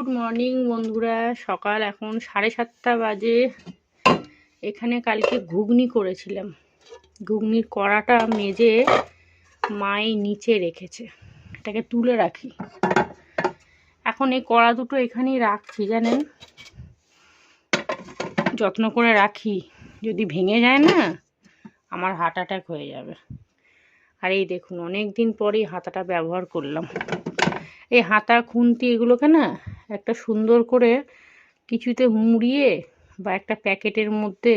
Good morning বন্ধুরা। সকাল এখন 7:30 বাজে। এখানে কালকে ঘুগনি করেছিলাম। ঘুগনির কড়াটা মেজে মাই নিচে রেখেছে, এটাকে তুলে রাখি। এখন এই কড়া দুটো এখানেই রাখছি, জানেন, যত্ন করে রাখি। যদি ভেঙে যায় না, আমার হার্ট অ্যাটাক হয়ে যাবে। আর এই দেখুন, অনেক দিন পরেই হাতাটা ব্যবহার করলাম। এই হাতা খুন্তি এগুলোকে না একটা সুন্দর করে কিছুতে মুড়িয়ে বা একটা প্যাকেটের মধ্যে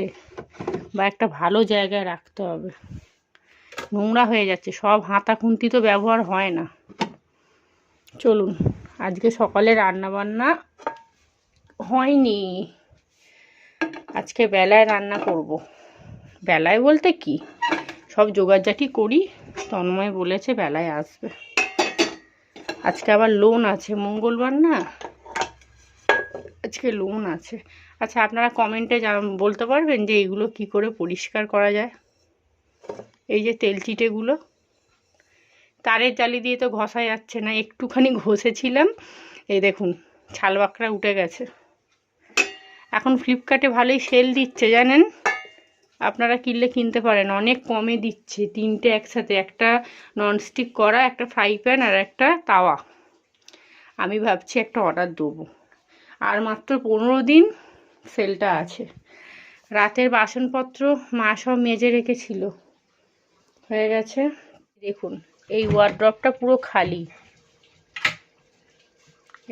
বা একটা ভালো জায়গায় রাখতে হবে। নোংরা হয়ে যাচ্ছে সব, হাতা খুন্তি তো ব্যবহার হয় না। চলুন, আজকে সকালে রান্না বান্না হয়নি, আজকে বেলায় রান্না করব। বেলায় বলতে কি, সব জোগাড়জাটি করি। তন্ময় বলেছে বেলায় আসবে। আজকে আবার লোন আছে, মঙ্গলবার না, আজকে লোন আছে। আচ্ছা, আপনারা কমেন্টে বলতে পারবেন যে এইগুলো কি করে পরিষ্কার করা যায়? এই যে তেল চিটেগুলো, তারের জালি দিয়ে তো ঘষা যাচ্ছে না। একটুখানি ঘষেছিলাম, এই দেখুন ছালবাকড়া উঠে গেছে। এখন ফ্লিপকার্টে ভালোই সেল দিচ্ছে, জানেন, আপনারা কিনলে কিনতে পারেন, অনেক কমে দিচ্ছে। 3টে একসাথে, একটা ননস্টিক কড়া, একটা ফ্রাই প্যান আর একটা তাওয়া। আমি ভাবছি একটা অর্ডার দেবো। আর মাত্র 15 দিন সেলটা আছে। রাতের বাসনপত্র মা সব মেজে রেখেছিল, হয়ে গেছে। দেখুন, এই ওয়ার্ড্রপটা পুরো খালি।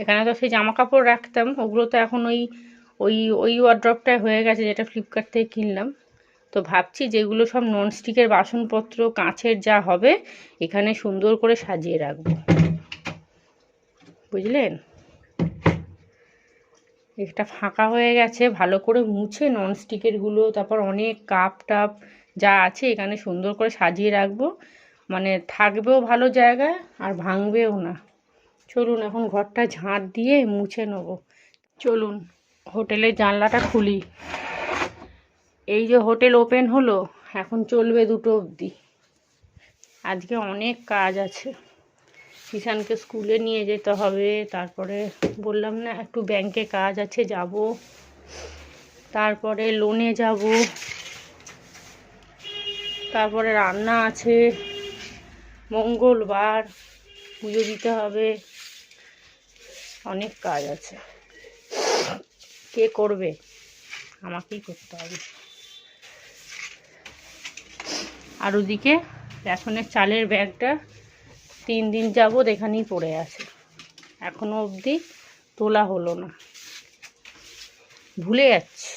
এখানে তো সেই জামা কাপড় রাখতাম, ওগুলো তো এখন ওই ওই ওই ওয়ার্ড্রপটাই হয়ে গেছে, যেটা ফ্লিপকার্ট থেকে কিনলাম। তো ভাবছি যেগুলো সব ননস্টিকের বাসনপত্র, কাঁচের যা হবে, এখানে সুন্দর করে সাজিয়ে রাখবো, বুঝলেন। এটা ফাঁকা হয়ে গেছে, ভালো করে মুছে ননস্টিকেরগুলো, তারপর অনেক কাপ টাপ যা আছে এখানে সুন্দর করে সাজিয়ে রাখবো। মানে থাকবেও ভালো জায়গায় আর ভাঙবেও না। চলুন এখন ঘরটা ঝাঁট দিয়ে মুছে নেব। চলুন হোটেলের জানলাটা খুলি। এই যে হোটেল ওপেন হলো, এখন চলবে 2টো অবধি। আজকে অনেক কাজ আছে। কিষানকে স্কুলে নিয়ে যেতে হবে, তারপরে বললাম না একটু ব্যাংকে কাজ আছে, যাব। তারপরে লোনে যাব, তারপরে রান্না আছে, মঙ্গলবার পুজো দিতে হবে, অনেক কাজ আছে। কে করবে? আমাকেই করতে হবে। আর ওদিকে রেশনের চালের ব্যাগটা 3 দিন যাবত এখানেই পড়ে আছে, এখনো অবধি তোলা হলো না, ভুলে যাচ্ছি।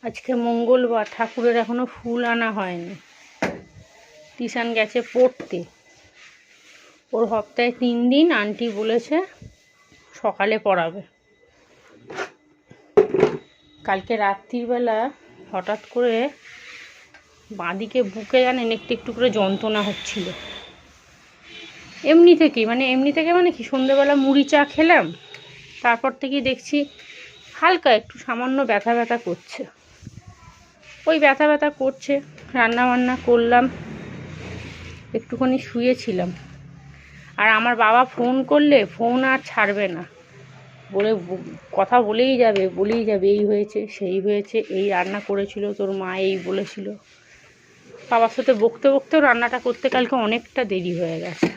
আজকে মঙ্গলবার, ঠাকুরের এখনো ফুল আনা হয়নি। কিষান গেছে পড়তে, ওর সপ্তাহে 3 দিন আন্টি বলেছে সকালে পড়াবে। কালকে রাত্রিবেলা হঠাৎ করে বাঁদিকে বুকে, জানেন, একটু একটু করে যন্ত্রণা হচ্ছিল। এমনি থেকে মানে কি, সন্ধ্যেবেলা মুড়ি চা খেলাম, তারপর থেকেই দেখছি হালকা একটু সামান্য ব্যথা ব্যথা করছে। ওই ব্যথা ব্যথা করছে, রান্না বান্না করলাম, একটুখানি শুয়েছিলাম। আর আমার বাবা ফোন করলে ফোন আর ছাড়বে না, বলে কথা বলেই যাবে, এই হয়েছে সেই হয়েছে, এই রান্না করেছিল তোর মা, এই বলেছিল। বাবার সাথে বকতে বকতেও রান্নাটা করতে কালকে অনেকটা দেরি হয়ে গেছে।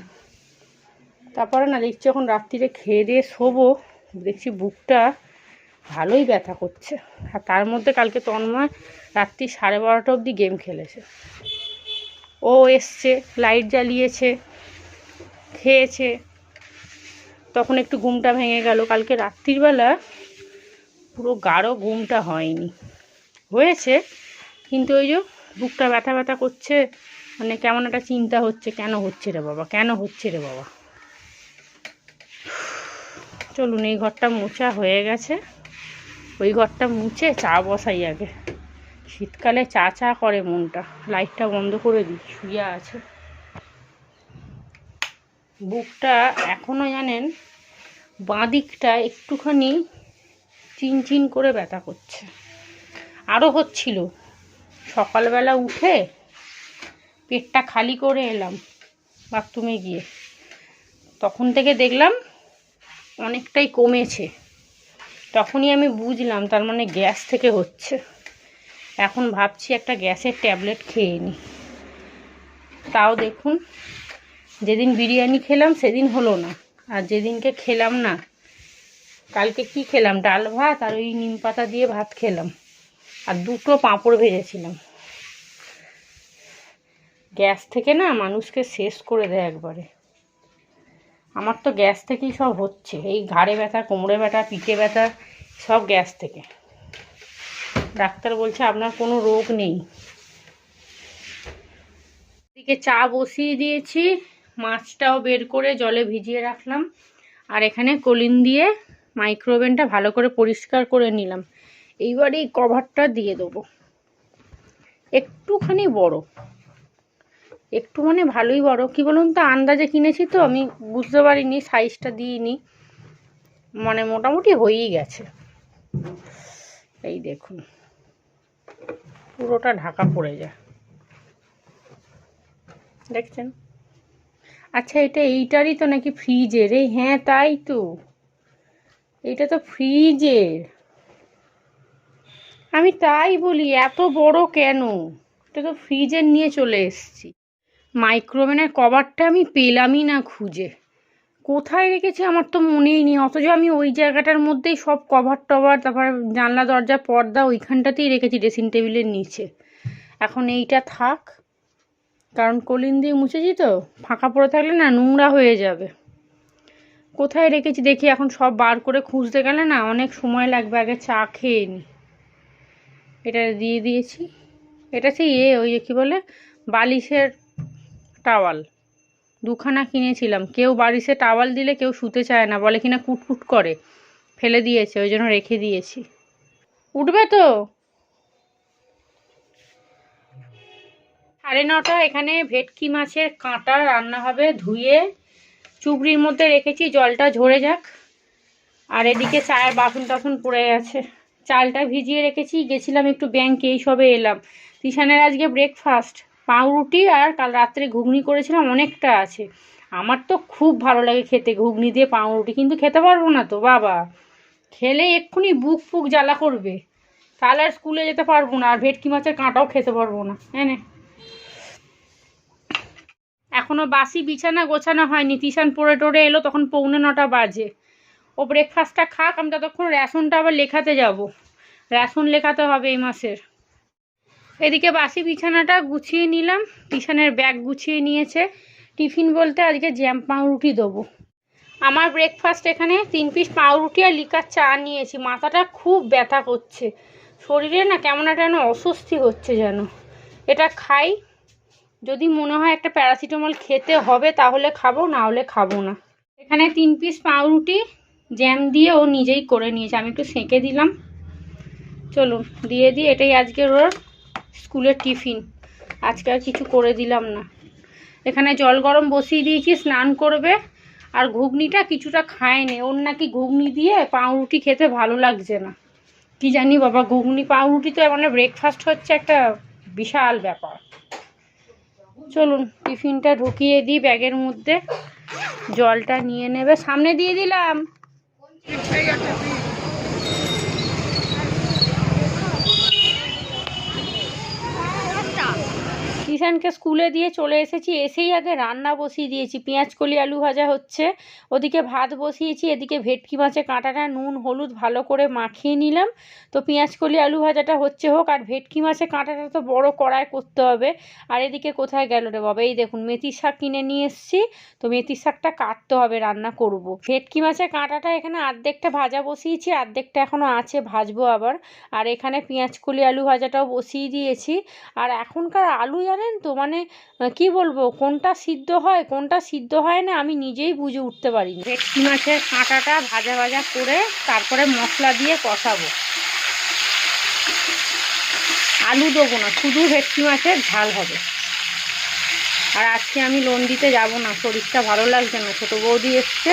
তারপরে না দেখছি যখন রাত্রিরে খেয়ে দিয়ে শোবো, দেখছি বুকটা ভালোই ব্যথা করছে। আর তার মধ্যে কালকে তন্ময় রাত্রি 12:30 অবধি গেম খেলেছে। ও এসছে, লাইট জ্বালিয়েছে, খেয়েছে, তখন একটু ঘুমটা ভেঙে গেল। কালকে রাত্রিবেলা পুরো গাঢ় ঘুমটা হয়নি, হয়েছে কিন্তু ওই যে বুকটা ব্যথা ব্যথা করছে, মানে কেমন একটা চিন্তা হচ্ছে, কেন হচ্ছে রে বাবা, কেন হচ্ছে রে বাবা। চলুন, এই ঘরটা মোছা হয়ে গেছে, ওই ঘরটা মুছে চা বসাই আগে। শীতকালে চা চা করে মনটা। লাইটটা বন্ধ করে দিই, শুয়ে আছে। বুকটা এখনও, জানেন, বাঁ দিকটা একটুখানি চিনচিন করে ব্যথা করছে, আরও হচ্ছিল। সকালবেলা উঠে পেটটা খালি করে এলাম বাথরুমে গিয়ে, তখন থেকে দেখলাম অনেকটাই কমেছে। তখনই আমি বুঝলাম তার মানে গ্যাস থেকে হচ্ছে। এখন ভাবছি একটা গ্যাসের ট্যাবলেট খেয়ে নিই। তাও দেখুন, যেদিন বিরিয়ানি খেলাম সেদিন হলো না, আর যেদিনকে খেলাম না, কালকে কি খেলাম, ডাল ভাত আর ওই নিম পাতা দিয়ে ভাত খেলাম, আর 2টো পাঁপড় ভেজেছিলাম। গ্যাস থেকে না মানুষকে শেষ করে দেয় একবারে। আমার তো গ্যাস থেকেই সব হচ্ছে, এই ঘাড়ে ব্যথা, কোমরে ব্যথা, পিঠে ব্যথা, সব গ্যাস থেকে। ডাক্তার বলছে আপনার কোনো রোগ নেই। এদিকে চা বসিয়ে দিয়েছি, মাছটাও বের করে জলে ভিজিয়ে রাখলাম, আর এখানে কলিন দিয়ে মাইক্রোওভেনটা ভালো করে পরিষ্কার করে নিলাম। এইবার এই কভারটা দিয়ে দেবো। একটুখানি বড়, একটু মানে ভালোই বড়। কি বলুন তো, আন্দাজে কিনেছি তো, আমি বুঝতে পারিনি, সাইজটা দিইনি, মানে মোটামুটি হয়েই গেছে। এই দেখুন, পুরোটা ঢাকা পড়ে যায়, দেখছেন? আচ্ছা, এটা এইটারই তো নাকি ফ্রিজের? এই হ্যাঁ, তাই তো, এটা তো ফ্রিজের। আমি তাই বলি এত বড় কেন, এটা তো ফ্রিজের নিয়ে চলে এসেছি। মাইক্রোওভেনের কভারটা আমি পেলামই না খুঁজে, কোথায় রেখেছি আমার তো মনেই নেই। অথচ আমি ওই জায়গাটার মধ্যেই সব কভার টভার, তারপর জানলা দরজা পর্দা ওইখানটাতেই রেখেছি, ড্রেসিং টেবিলের নিচে। এখন এইটা থাক, কারণ কলিন দিয়ে মুছেছি তো, ফাঁকা পড়ে থাকলে না নোংরা হয়ে যাবে। কোথায় রেখেছি দেখি, এখন সব বার করে খুঁজতে গেলে না অনেক সময় লাগবে, আগে চা খেয়ে নি। এটা দিয়ে দিয়েছি। এটা সেই ওই কী বলে, বালিশের টাওয়াল, 2খানা কিনেছিলাম। কেউ বালিশে টাওয়াল দিলে কেউ শুতে চায় না, বলে কিনা কুটকুট করে, ফেলে দিয়েছে, ওই জন্য রেখে দিয়েছি। উঠবে তো 9:30। এখানে ভেটকি মাছের কাঁটা রান্না হবে, ধুয়ে চুবড়ির মধ্যে রেখেছি, জলটা ঝরে যাক। আর এদিকে চায়ের বাসন টাসন পড়ে গেছে, চালটা ভিজিয়ে রেখেছি। গেছিলাম একটু ব্যাংকে, এই সবে এলাম। তিশানের আজকে ব্রেকফাস্ট পাউরুটি, আর কাল রাত্রে ঘুগনি করেছিলাম, অনেকটা আছে। আমার তো খুব ভালো লাগে খেতে ঘুগনি দিয়ে পাউরুটি, কিন্তু খেতে পারবো না তো বাবা, খেলে এক্ষুনি বুক ফুক জ্বালা করবে, তাহলে আর স্কুলে যেতে পারবো না, আর ভেটকি মাছের কাঁটাও খেতে পারবো না। হ্যাঁ, এখনো বাসি বিছানা গোছানো হয়নি। তিশান পড়ে টরে এলো, তখন 8:45 বাজে। ও ব্রেকফাস্টটা খাক, আমি ততক্ষণ রেশনটা আবার লেখাতে যাব, রেশন লেখাতে হবে এই মাসের। এদিকে বাসি বিছানাটা গুছিয়ে নিলাম, তিশানের ব্যাগ গুছিয়ে নিয়েছে। টিফিন বলতে আজকে জ্যাম পাউরুটি দেবো। আমার ব্রেকফাস্ট এখানে 3 পিস পাউরুটি আর লিকার চা নিয়েছি। মাথাটা খুব ব্যথা করছে, শরীরে না কেমন একটা যেন অস্বস্তি হচ্ছে যেন। এটা খাই, যদি মনে হয় একটা প্যারাসিটামল খেতে হবে তাহলে খাবো, না হলে খাবো না। এখানে 3 পিস পাউরুটি জ্যাম দিয়ে ও নিজেই করে নিয়েছে, আমি একটু সেঁকে দিলাম। চলুন দিয়ে দিই, এটাই আজকের ওর স্কুলের টিফিন। আজকে আর কিছু করে দিলাম না। এখানে জল গরম বসিয়ে দিয়েছি, স্নান করবে। আর ঘুগনিটা কিছুটা খায়নি, ওর নাকি ঘুগনি দিয়ে পাউরুটি খেতে ভালো লাগছে না, কি জানি বাবা। ঘুগনি পাউরুটি তো মানে ব্রেকফাস্ট হচ্ছে একটা বিশাল ব্যাপার। চলুন টিফিনটা ঢুকিয়ে দিই ব্যাগের মধ্যে, জলটা নিয়ে নেবে। সামনে দিয়ে দিলাম। কিষানকে স্কুলে দিয়ে চলে এসেছি, এসেই আগে রান্না বসিয়ে দিয়েছি। পেঁয়াজকলি আলু ভাজা হচ্ছে, ওদিকে ভাত বসিয়েছি। এদিকে ভেটকি মাছের কাঁটাটা নুন হলুদ ভালো করে মাখিয়ে নিলাম। তো পেঁয়াজকলি আলু ভাজাটা হচ্ছে হোক, আর ভেটকি মাছের কাঁটাটা তো বড় কড়াই করতে হবে। আর এদিকে কোথায় গেল রে বাবা, এই দেখুন মেথির শাক কিনে নিয়ে এসেছি, তো মেথির শাকটা কাটতে হবে, রান্না করব। ভেটকি মাছের কাঁটাটা এখানে অর্ধেকটা ভাজা বসিয়েছি, অর্ধেকটা এখনও আছে, ভাজবো আবার। আর এখানে পেঁয়াজকলি আলু ভাজাটাও বসিয়ে দিয়েছি। আর এখনকার আলু জানেন তো, মানে কি বলবো, কোনটা সিদ্ধ হয় কোনটা সিদ্ধ হয় না আমি নিজেই বুঝে উঠতে পারি না। ভেটকি মাছের কাঁটাটা ভাজা ভাজা করে তারপরে মশলা দিয়ে কষাবো। আলু দেবো না, শুধু ভেটকি মাছের ঝাল হবে। আর আজকে আমি লোন দিতে যাব না, শরীরটা ভালো লাগছে না। ছোটো বৌদি এসছে,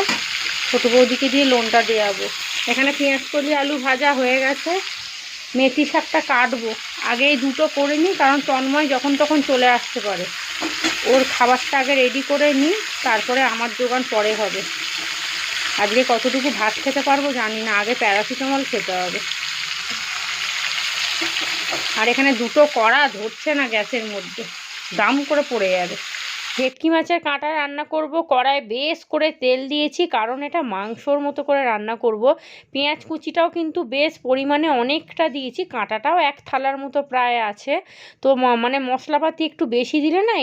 ছোটো বৌদিকে দিয়ে লোনটা দেওয়াবো। এখানে পেঁয়াজকলি আলু ভাজা হয়ে গেছে, মেথি শাকটা কাটবো। আগে এই দুটো করে নিই, কারণ তন্ময় যখন তখন চলে আসতে পারে। ওর খাবারটা আগে রেডি করে নিই, তারপরে আমার দোকান পরে হবে। আজকে কতটুকু ভাত খেতে পারবো জানি না, আগে প্যারাসিটামল খেতে হবে। আর এখানে দুটো কড়া ধরছে না গ্যাসের মধ্যে, দাম করে পড়ে যাবে। ভেটকি মাছের কাঁটা রান্না করব, কড়ায় বেশ করে তেল দিয়েছি, কারণ এটা মাংসর মতো করে রান্না করব। পেঁয়াজ কুচিটাও কিন্তু বেশ পরিমাণে অনেকটা দিয়েছি, কাঁটাটাও এক থালার মতো প্রায় আছে। তো মানে মশলাপাতি একটু বেশি দিলে না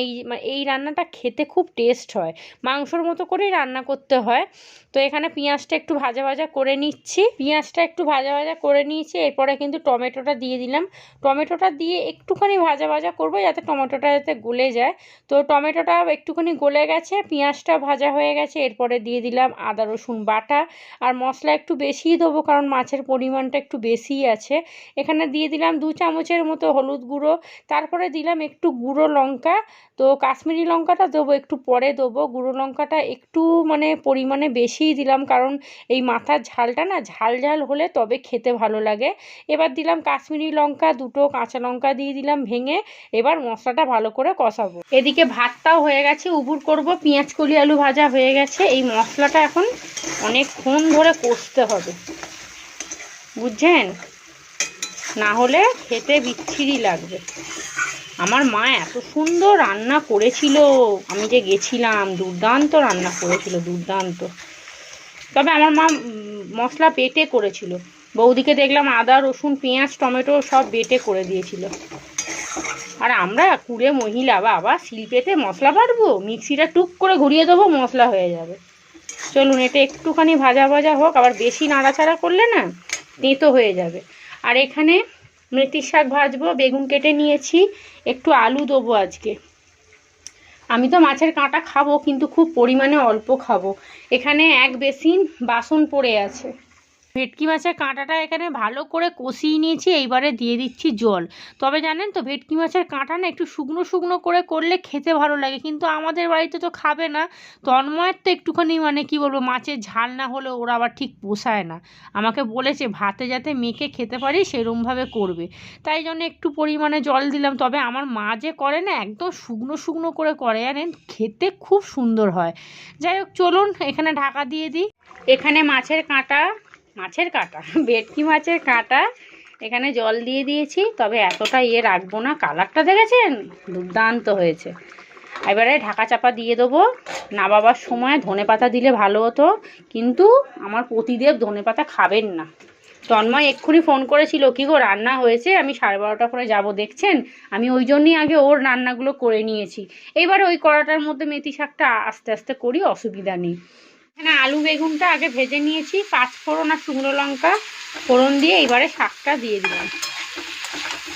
এই রান্নাটা খেতে খুব টেস্ট হয়, মাংসর মতো করেই রান্না করতে হয়। তো এখানে পেঁয়াজটা একটু ভাজা ভাজা করে নিচ্ছি, পেঁয়াজটা একটু ভাজা ভাজা করে নিয়েছি। এরপরে কিন্তু টমেটোটা দিয়ে দিলাম, টমেটোটা দিয়ে একটুখানি ভাজা ভাজা করবো যাতে টমেটোটা যাতে গলে যায়। তো টমেটোটা একটুখানি গলে গেছে, পেঁয়াজটা ভাজা হয়ে গেছে। এরপরে দিয়ে দিলাম আদা রসুন বাটা, আর মশলা একটু বেশিই দেবো কারণ মাছের পরিমাণটা একটু বেশিই আছে। এখানে দিয়ে দিলাম 2 চামচের মতো হলুদ গুঁড়ো, তারপরে দিলাম একটু গুঁড়ো লঙ্কা। তো কাশ্মীরি লঙ্কাটা দেবো একটু পরে দেবো, গুঁড়ো লঙ্কাটা একটু মানে পরিমাণে বেশিই দিলাম, কারণ এই মাথার ঝালটা না ঝাল ঝাল হলে তবে খেতে ভালো লাগে। এবার দিলাম কাশ্মীরি লঙ্কা, 2টো কাঁচা লঙ্কা দিয়ে দিলাম ভেঙে। এবার মশলাটা ভালো করে কষাবো। এদিকে ভাতটাও হয়ে গেছে, উবুর করব, পেঁয়াজ কলি আলু ভাজা হয়ে গেছে। এই মশলাটা এখন অনেকক্ষণ ধরে কষতে হবে, বুঝছেন, না হলে খেতে বিচ্ছিরি লাগবে। আমার মা এত সুন্দর রান্না করেছিল, আমি যে গেছিলাম, দুর্দান্ত রান্না করেছিল, দুর্দান্ত। তবে আমার মা মশলা বেটে করেছিল, বৌদিকে দেখলাম আদা রসুন পেঁয়াজ টমেটো সব বেটে করে দিয়েছিল। আর আমরা কুড়ে মহিলা, বাবা শিল্পেতে মশলা বাটবো, মিক্সিটা টুক করে ঘুরিয়ে দেবো, মশলা হয়ে যাবে। চলুন এটা একটুখানি ভাজা ভাজা হোক, আবার বেশি নাড়াচাড়া করলে না তেঁতো হয়ে যাবে। আর এখানে মেথির শাক ভাজবো, বেগুন কেটে নিয়েছি, একটু আলু দেবো আজকে। আমি তো মাছের কাঁটা খাবো কিন্তু খুব পরিমাণে অল্প খাবো। এখানে এক বেসিন বাসন পড়ে আছে। ভেটকি মাছের কাঁটাটা এখানে ভালো করে কষিয়ে নিয়েছি, এইবারে দিয়ে দিচ্ছি জল। তবে জানেন তো ভেটকি মাছের কাঁটা না একটু শুকনো শুকনো করে করলে খেতে ভালো লাগে, কিন্তু আমাদের বাড়িতে তো খাবে না। তন্ময়ের তো একটুখানি মানে কি বলবো, মাছের ঝাল না হলে ওরা আবার ঠিক পোষায় না। আমাকে বলেছে ভাতে যাতে মেখে খেতে পারি সেরমভাবে করবে, তাই জন্য একটু পরিমাণে জল দিলাম। তবে আমার মা যে করে না একদম শুকনো শুকনো করে করে, জানেন খেতে খুব সুন্দর হয়। যাই হোক চলুন এখানে ঢাকা দিয়ে দিই। এখানে মাছের কাঁটা ভেটকি মাছের কাঁটা এখানে জল দিয়ে দিয়েছি, তবে এতটা রাখবো না, কালারটা দেখেছেন দুর্দান্ত হয়েছে। এবারে ঢাকা চাপা দিয়ে দেবো। নামাবার সময় ধনেপাতা দিলে ভালো হতো, কিন্তু আমার পতিদেব ধনেপাতা খাবেন না। তন্ময় এক্ষুনি ফোন করেছিল, কি গো রান্না হয়েছে? আমি 12:30 করে যাব, দেখছেন আমি ওই জন্যই আগে ওর রান্নাগুলো করে নিয়েছি। এইবারে ওই কড়াটার মধ্যে মেথি শাকটা আস্তে আস্তে করি, অসুবিধা নেই। এখানে আলু বেগুনটা আগে ভেজে নিয়েছি, 5 ফোড়ন আর শুকনো লঙ্কা ফোড়ন দিয়ে এবারে শাকটা দিয়ে দিলাম।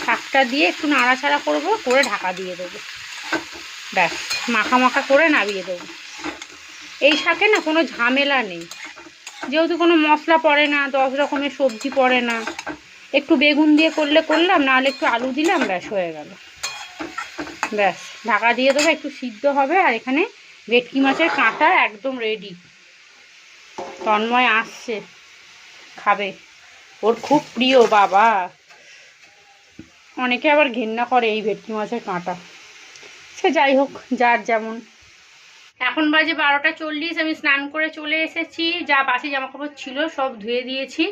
শাকটা দিয়ে একটু নাড়াচাড়া করবো, করে ঢাকা দিয়ে দেবো, ব্যাস মাখা মাখা করে নামিয়ে দেবো। এই শাকে না কোনো ঝামেলা নেই, যেহেতু কোনো মশলা পড়ে না, 10 রকমের সবজি পড়ে না। একটু বেগুন দিয়ে করলে করলাম, নাহলে একটু আলু দিলাম, ব্যাস হয়ে গেল। ব্যাস ঢাকা দিয়ে দেবো, একটু সিদ্ধ হবে। আর এখানে ভেটকি মাছের কাঁটা একদম রেডি। তন্ময় আসছে, খাবে, ওর খুব প্রিয় বাবা। অনেকে আবার ঘেন্না করে এই ভেটকি মাছের কাঁটা, সে যাই হোক, যার যেমন। এখন বাজে 12:40, আমি স্নান করে চলে এসেছি, যা বাসি জামাকাপড় ছিল সব ধুয়ে দিয়েছি,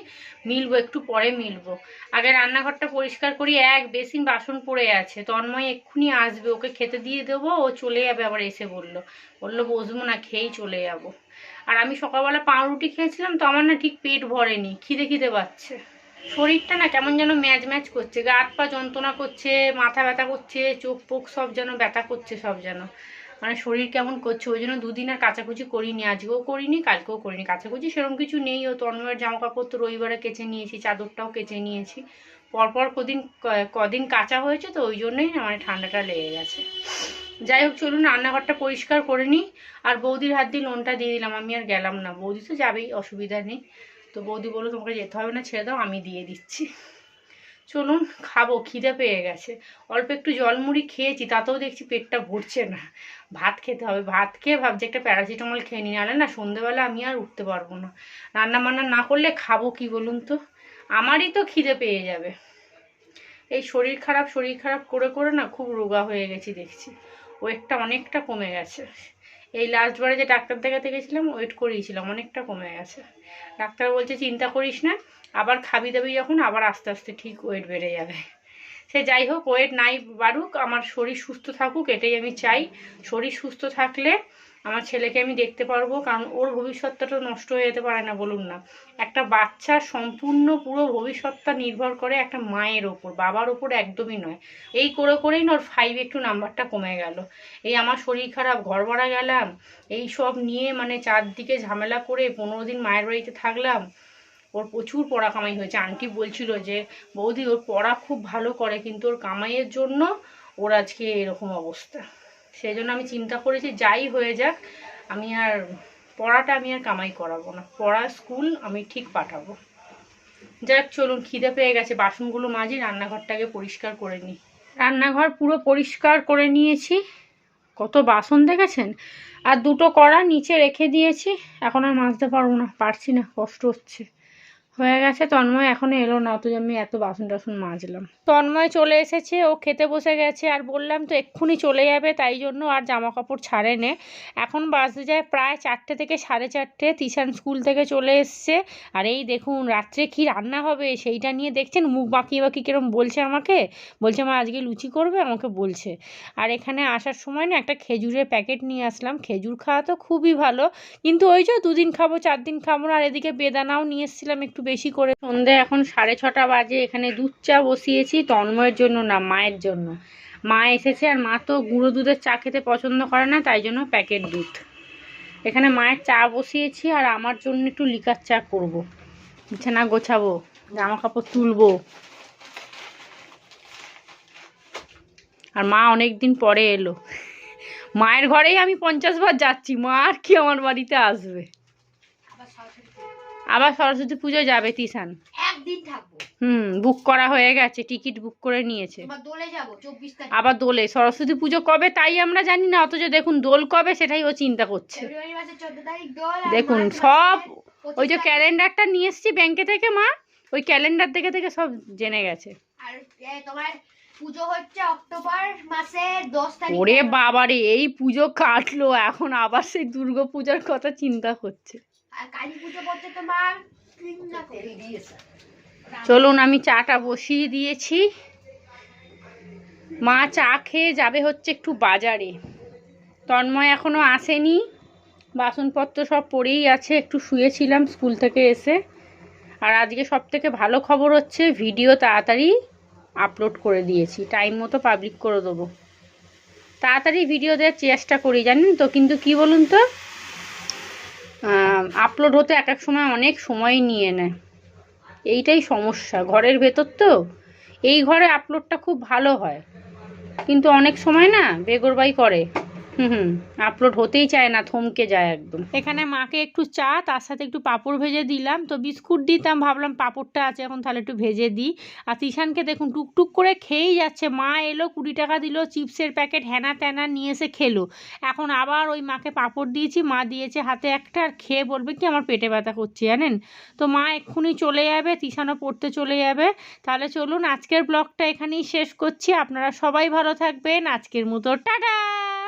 মিলবো একটু পরে মিলবো। আগে রান্নাঘরটা পরিষ্কার করি, এক বেসিন বাসন পড়ে আছে। তন্ময় এক্ষুনি আসবে, ওকে খেতে দিয়ে দেবো, ও চলে যাবে। আবার এসে বললো বসবো না, খেয়েই চলে যাব। আর আমি সকালবেলা পাউরুটি খেয়েছিলাম, তো আমার না ঠিক পেট ভরেনি, খিদে খিদে পাচ্ছে। শরীরটা না কেমন যেন ম্যাজ ম্যাজ করছে, গা হাত পা যন্ত্রণা করছে, মাথা ব্যথা করছে, চোখ পোক সব যেন ব্যথা করছে, সব যেন মানে শরীর কেমন করছে। ওই জন্য দুদিন আর কাচাকুচি করিনি, আজকেও করিনি, কালকেও করিনি। কাচাকুচি সেরকম কিছু নেই, ও তন্ময়ের জামা কাপড় তো রবিবারে কেচে নিয়েছি, চাদরটাও কেচে নিয়েছি। পরপর কদিন কাচা হয়েছে, তো ওই জন্যই আমার ঠান্ডাটা লেগে গেছে। যাই হোক চলুন রান্নাঘরটা পরিষ্কার করে নিই। আর বৌদির হাত দিয়ে লোনটা দিয়ে দিলাম, আমি আর গেলাম না, বৌদি তো যাবেই, অসুবিধা নেই। তো বৌদি বললো তোমাকে যেতে হবে না, ছেড়ে দাও, আমি দিয়ে দিচ্ছি। চলুন খাবো, খিদে পেয়ে গেছে। অল্প একটু জলমুড়ি খেয়েছি, তাতেও দেখছি পেটটা ভরছে না। ভাত খেতে হবে, ভাত খেয়ে ভাবছি একটা প্যারাসিটামল খেয়ে নিই, নাহলে না সন্ধেবেলা আমি আর উঠতে পারবো না। রান্না বান্না না করলে খাবো কি বলুন তো, আমারই তো খিদে পেয়ে যাবে। এই শরীর খারাপ করে করে না খুব রোগা হয়ে গেছি দেখছি, ওয়েটটা অনেকটা কমে গেছে। এই লাস্টবারে যে ডাক্তার দেখাতে গেছিলাম ওয়েট করিয়েছিলাম, অনেকটা কমে গেছে। ডাক্তার বলছে চিন্তা করিস না, আবার খাবি দাবি যখন আবার আস্তে আস্তে ঠিক ওয়েট বেড়ে যাবে। সে যাই হোক, ওয়েট নাই বাড়ুক, আমার শরীর সুস্থ থাকুক, এটাই আমি চাই। শরীর সুস্থ থাকলে আমার ছেলেকে আমি দেখতে পারবো, কারণ ওর ভবিষ্যৎটা তো নষ্ট হয়ে যেতে পারে না বলুন না। একটা বাচ্চার সম্পূর্ণ পুরো ভবিষ্যৎটা নির্ভর করে একটা মায়ের ওপর, বাবার ওপর একদমই নয়। এই করে করেই না ওর 5 একটু নাম্বারটা কমে গেল। এই আমার শরীর খারাপ, ঘর ভাড়া গেলাম, এই সব নিয়ে মানে চারদিকে ঝামেলা করে 15 দিন মায়ের বাড়িতে থাকলাম। ওর প্রচুর পড়া কামাই হয়েছে। আন্টি বলছিল যে বৌদি ওর পড়া খুব ভালো করে, কিন্তু ওর কামাইয়ের জন্য ওর আজকে এরকম অবস্থা। সেই জন্য আমি চিন্তা করেছি যাই হয়ে যাক, আমি আর পড়াটা আমি আর কামাই করাবো না, পড়া স্কুল আমি ঠিক পাঠাবো। যাক চলুন, খিদে পেয়ে গেছে, বাসনগুলো মাজি, রান্নাঘরটাকে পরিষ্কার করে নিই। রান্নাঘর পুরো পরিষ্কার করে নিয়েছি। কত বাসন দেখেছেন, আর দুটো কড়া নিচে রেখে দিয়েছি, এখন আর মাজতে পারবো না, পারছি না, কষ্ট হচ্ছে। হয়ে গেছে। তন্ময় এখনো এলো না, অথচ আমি এত বাসন টাসন মাজলাম। তন্ময় চলে এসেছে, ও খেতে বসে গেছে, আর বললাম তো এক্ষুনি চলে যাবে, তাই জন্য আর জামা কাপড় ছাড়ে নে। এখন বাজতে যায় প্রায় 4টে থেকে 4:30। তিশান স্কুল থেকে চলে এসছে, আর এই দেখুন রাত্রে কি রান্না হবে সেইটা নিয়ে দেখছেন, মুখ বাঁকিয়ে বাঁকিয়ে কিরম বলছে আমাকে, বলছে মা আজকে লুচি করবে, আমাকে বলছে। আর এখানে আসার সময় না একটা খেজুরের প্যাকেট নিয়ে আসলাম। খেজুর খাওয়া তো খুবই ভালো, কিন্তু ওই যে 2 দিন খাবো 4 দিন খাবো না। আর এদিকে বেদানাও নিয়ে এসেছিলাম একটু বেশি করে। সন্ধে এখন 6:30 বাজে। এখানে দুধ চা বসিয়েছি, তন্ময়ের জন্য না, মায়ের জন্য। মা এসেছে, আর মা তো গুঁড়ো দুধের চা খেতে পছন্দ করে না, তাই জন্য প্যাকেট দুধ। এখানে মায়ের চা বসিয়েছি, আর আমার জন্য একটু লিকার চা করব। বিছানা গোছাবো, জামা কাপড় তুলবো। আর মা অনেক দিন পরে এলো। মায়ের ঘরেই আমি 50 বার যাচ্ছি, মা আর কি আমার বাড়িতে আসবে। আবার সরস্বতী পুজো যাবে তিশান, একদিন থাকবো। বুক করা হয়ে গেছে, টিকিট বুক করে নিয়েছে। দোলে যাবো 24 তারিখ। আবার দোলে, সরস্বতী পুজো কবে তাই আমরা জানি না, অথচ দেখুন দোল কবে সেটাই ও চিন্তা করছে। ফেব্রুয়ারি মাসের 14 তারিখ দোল। দেখুন সব ওই যে ক্যালেন্ডারটা নিয়ে এসছি ব্যাংকে থেকে, মা ওই ক্যালেন্ডার দেখে দেখে সব জেনে গেছে। আর তোমার পুজো হচ্ছে অক্টোবর মাসের 10 তারিখ। ওরে বাবারে, এই পুজো কাটলো, এখন আবার সেই দুর্গা পূজার কথা চিন্তা করছে। আর কালী পুজো পড়ছে তোমার 3 না দিয়েছে। চলুন, আমি চাটা বসিয়ে দিয়েছি। মা চা খেয়ে যাবে হচ্ছে একটু বাজারে। তন্ময় এখনো আসেনি, বাসনপত্র সব পড়েই আছে, একটু শুয়েছিলাম স্কুল থেকে এসে। আর আজকে সব থেকে ভালো খবর হচ্ছে ভিডিও তাড়াতাড়ি আপলোড করে দিয়েছি, টাইম মতো পাবলিক করে দেবো। তাড়াতাড়ি ভিডিও দেওয়ার চেষ্টা করি জানেন তো, কিন্তু কি বলুন তো, আপলোড হতে এক এক সময় অনেক সময় নিয়ে নেয়, এইটাই সমস্যা। ঘরের ভেতর তো, এই ঘরে আপলোডটা খুব ভালো হয়, কিন্তু অনেক সময় না বেগরবাই করে, আপলোড হতেই চায় না, থমকে যায় একদম। এখানে মাকে একটু চা, তার সাথে একটু পাঁপড় ভেজে দিলাম। তো বিস্কুট দিতাম, ভাবলাম পাঁপড়টা আছে এখন, তাহলে একটু ভেজে দিই। আর তিশানকে দেখুন টুকটুক করে খেয়েই যাচ্ছে। মা এলো, 20 টাকা দিল, চিপসের প্যাকেট হ্যানা ত্যানা নিয়ে এসে খেলো। এখন আবার ওই মাকে পাঁপড় দিয়েছি, মা দিয়েছে হাতে একটা, আর খেয়ে বলবে কি আমার পেটে ব্যথা করছে জানেন। তো মা এক্ষুনি চলে যাবে, তিশানও পড়তে চলে যাবে। তাহলে চলুন আজকের ব্লগটা এখানেই শেষ করছি। আপনারা সবাই ভালো থাকবেন, আজকের মতো টাটা।